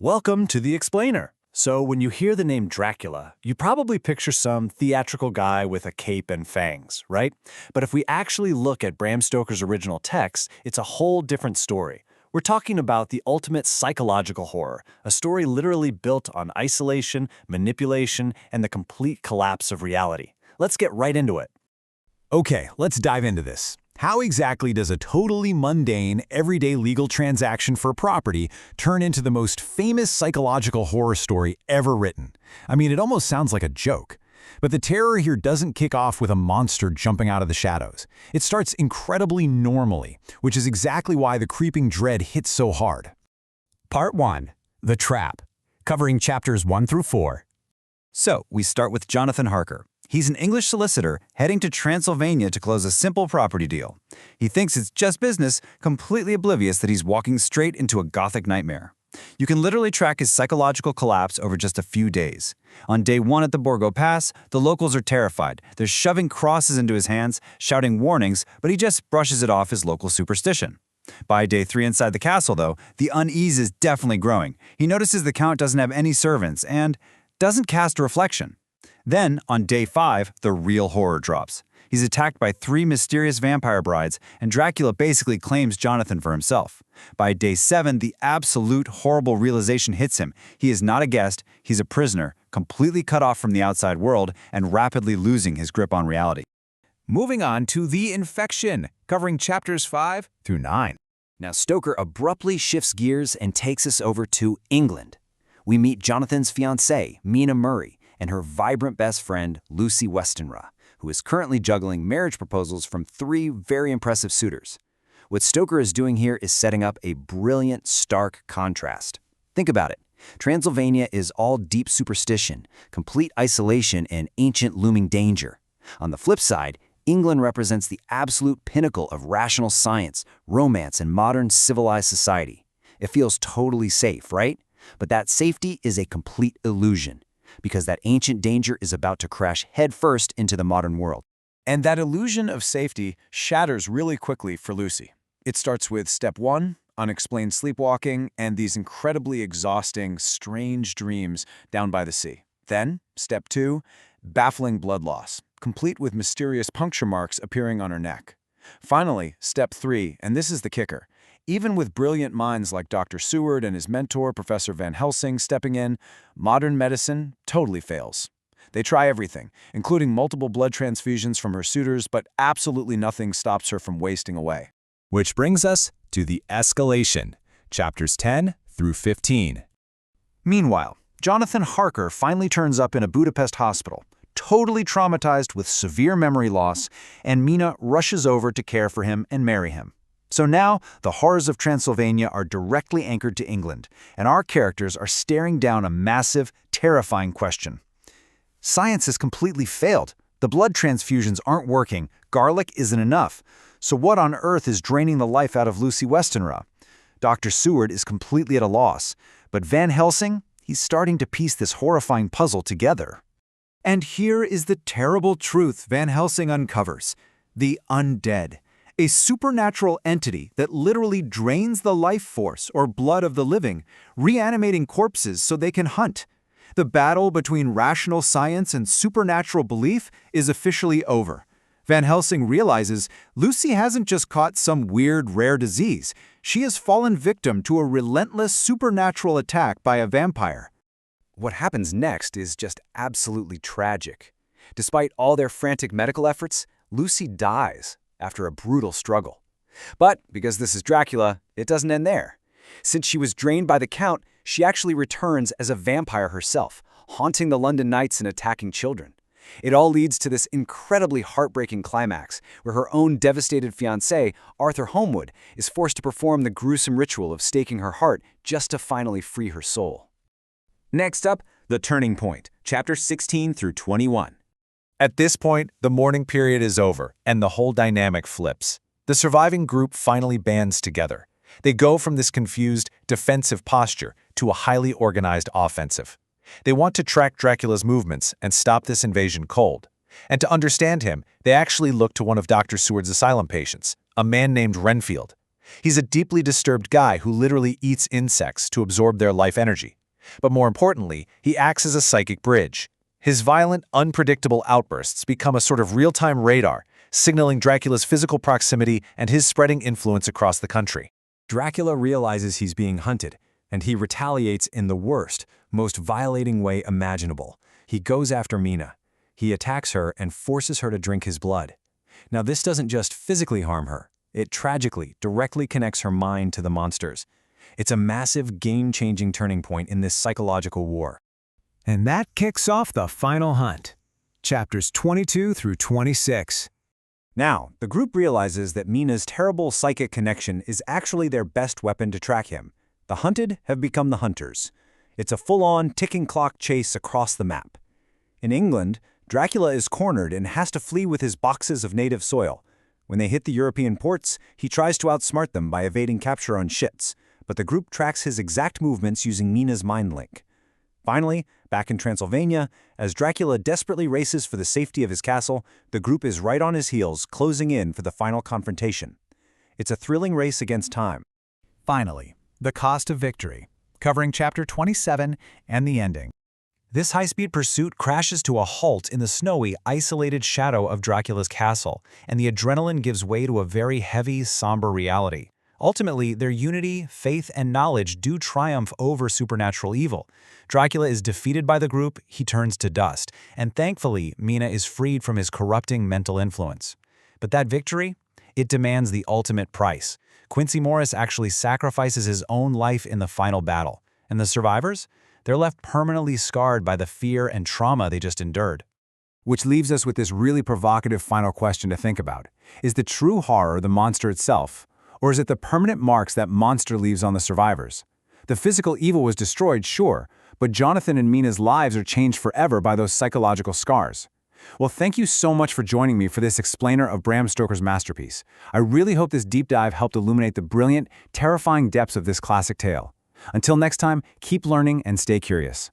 Welcome to The Explainer. So when you hear the name Dracula, you probably picture some theatrical guy with a cape and fangs, right? But if we actually look at Bram Stoker's original text, it's a whole different story. We're talking about the ultimate psychological horror, a story literally built on isolation, manipulation, and the complete collapse of reality. Let's get right into it. Okay, let's dive into this. How exactly does a totally mundane, everyday legal transaction for property turn into the most famous psychological horror story ever written? I mean, it almost sounds like a joke. But the terror here doesn't kick off with a monster jumping out of the shadows. It starts incredibly normally, which is exactly why the creeping dread hits so hard. Part 1. The Trap, covering chapters 1 through 4. So, we start with Jonathan Harker. He's an English solicitor heading to Transylvania to close a simple property deal. He thinks it's just business, completely oblivious that he's walking straight into a Gothic nightmare. You can literally track his psychological collapse over just a few days. On day 1 at the Borgo Pass, the locals are terrified. They're shoving crosses into his hands, shouting warnings, but he just brushes it off as local superstition. By day 3 inside the castle, though, the unease is definitely growing. He notices the Count doesn't have any servants and doesn't cast a reflection. Then, on day 5, the real horror drops. He's attacked by 3 mysterious vampire brides, and Dracula basically claims Jonathan for himself. By day 7, the absolute horrible realization hits him. He is not a guest, he's a prisoner, completely cut off from the outside world and rapidly losing his grip on reality. Moving on to The Infection, covering chapters 5 through 9. Now Stoker abruptly shifts gears and takes us over to England. We meet Jonathan's fiancée, Mina Murray, and her vibrant best friend, Lucy Westenra, who is currently juggling marriage proposals from 3 very impressive suitors. What Stoker is doing here is setting up a brilliant, stark contrast. Think about it. Transylvania is all deep superstition, complete isolation, and ancient looming danger. On the flip side, England represents the absolute pinnacle of rational science, romance, and modern civilized society. It feels totally safe, right? But that safety is a complete illusion, because that ancient danger is about to crash headfirst into the modern world. And that illusion of safety shatters really quickly for Lucy. It starts with step 1, unexplained sleepwalking, and these incredibly exhausting, strange dreams down by the sea. Then, step 2, baffling blood loss, complete with mysterious puncture marks appearing on her neck. Finally, step 3, and this is the kicker. Even with brilliant minds like Dr. Seward and his mentor, Professor Van Helsing, stepping in, modern medicine totally fails. They try everything, including multiple blood transfusions from her suitors, but absolutely nothing stops her from wasting away. Which brings us to The Escalation, chapters 10 through 15. Meanwhile, Jonathan Harker finally turns up in a Budapest hospital, totally traumatized with severe memory loss, and Mina rushes over to care for him and marry him. So now, the horrors of Transylvania are directly anchored to England, and our characters are staring down a massive, terrifying question. Science has completely failed. The blood transfusions aren't working, garlic isn't enough. So what on earth is draining the life out of Lucy Westenra? Dr. Seward is completely at a loss, but Van Helsing, he's starting to piece this horrifying puzzle together. And here is the terrible truth Van Helsing uncovers: the undead. A supernatural entity that literally drains the life force or blood of the living, reanimating corpses so they can hunt. The battle between rational science and supernatural belief is officially over. Van Helsing realizes Lucy hasn't just caught some weird, rare disease. She has fallen victim to a relentless supernatural attack by a vampire. What happens next is just absolutely tragic. Despite all their frantic medical efforts, Lucy dies after a brutal struggle. But because this is Dracula, it doesn't end there. Since she was drained by the Count, she actually returns as a vampire herself, haunting the London nights and attacking children. It all leads to this incredibly heartbreaking climax, where her own devastated fiancé, Arthur Holmwood, is forced to perform the gruesome ritual of staking her heart just to finally free her soul. Next up, The Turning Point, chapters 16 through 21. At this point, the mourning period is over, and the whole dynamic flips. The surviving group finally bands together. They go from this confused, defensive posture to a highly organized offensive. They want to track Dracula's movements and stop this invasion cold. And to understand him, they actually look to one of Dr. Seward's asylum patients, a man named Renfield. He's a deeply disturbed guy who literally eats insects to absorb their life energy. But more importantly, he acts as a psychic bridge. His violent, unpredictable outbursts become a sort of real-time radar, signaling Dracula's physical proximity and his spreading influence across the country. Dracula realizes he's being hunted, and he retaliates in the worst, most violating way imaginable. He goes after Mina. He attacks her and forces her to drink his blood. Now, this doesn't just physically harm her. It tragically, directly connects her mind to the monsters. It's a massive, game-changing turning point in this psychological war. And that kicks off the final hunt. Chapters 22 through 26. Now, the group realizes that Mina's terrible psychic connection is actually their best weapon to track him. The hunted have become the hunters. It's a full-on, ticking clock chase across the map. In England, Dracula is cornered and has to flee with his boxes of native soil. When they hit the European ports, he tries to outsmart them by evading capture on ships, but the group tracks his exact movements using Mina's mind link. Finally, back in Transylvania, as Dracula desperately races for the safety of his castle, the group is right on his heels, closing in for the final confrontation. It's a thrilling race against time. Finally, the cost of victory, covering Chapter 27 and the ending. This high-speed pursuit crashes to a halt in the snowy, isolated shadow of Dracula's castle, and the adrenaline gives way to a very heavy, somber reality. Ultimately, their unity, faith, and knowledge do triumph over supernatural evil. Dracula is defeated by the group, he turns to dust, and thankfully, Mina is freed from his corrupting mental influence. But that victory? It demands the ultimate price. Quincy Morris actually sacrifices his own life in the final battle. And the survivors? They're left permanently scarred by the fear and trauma they just endured. Which leaves us with this really provocative final question to think about. Is the true horror the monster itself? Or is it the permanent marks that monster leaves on the survivors? The physical evil was destroyed, sure, but Jonathan and Mina's lives are changed forever by those psychological scars. Well, thank you so much for joining me for this explainer of Bram Stoker's masterpiece. I really hope this deep dive helped illuminate the brilliant, terrifying depths of this classic tale. Until next time, keep learning and stay curious.